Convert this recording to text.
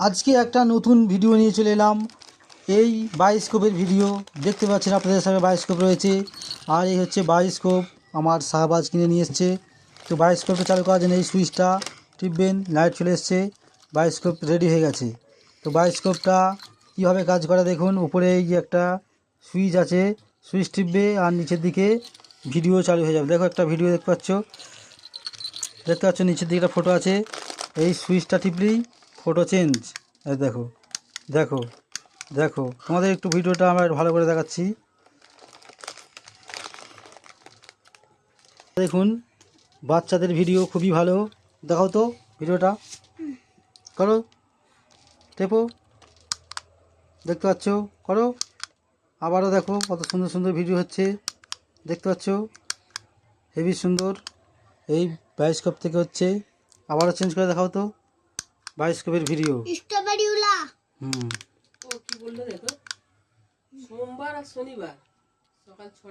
আজকে একটা নতুন ভিডিও নিয়ে চলে এলাম। এই বায়োস্কোপের ভিডিও দেখতে পাচ্ছেন, আপনাদের সামনে বায়োস্কোপ রয়েছে। আর এই হচ্ছে বায়োস্কোপ, আমার শাহবাজ কিনে নিয়ে এসছে। তো বায়োস্কোপটা চালু করার জন্য এই সুইচটা টিপবেন, লাইট চলে এসছে, বায়োস্কোপ রেডি হয়ে গেছে। তো বায়োস্কোপটা কীভাবে কাজ করে দেখুন। উপরে এই যে একটা সুইচ আছে, সুইচ টিপবে আর নিচের দিকে ভিডিও চালু হয়ে যাবে। দেখো একটা ভিডিও দেখতে পাচ্ছ, নিচের দিকে একটা ফটো আছে। এই সুইচটা টিপলেই ফটো চেঞ্জ। এই দেখো দেখো দেখো, তোমাদের একটু ভিডিওটা আমরা ভালো করে দেখাচ্ছি। দেখুন, বাচ্চাদের ভিডিও খুবই ভালো। দেখাও তো ভিডিওটা, করো, টেপো, দেখতে পাচ্ছ, করো, আবারও দেখো কত সুন্দর সুন্দর ভিডিও হচ্ছে, দেখতে পাচ্ছ, হেভি সুন্দর। এই বায়োস্কোপ থেকে হচ্ছে। আবারও চেঞ্জ করে দেখাও তো বায়োস্কোপের ভিডিও। হুম, ও কি বললো দেখো, সোমবার আর শনিবার সকাল 6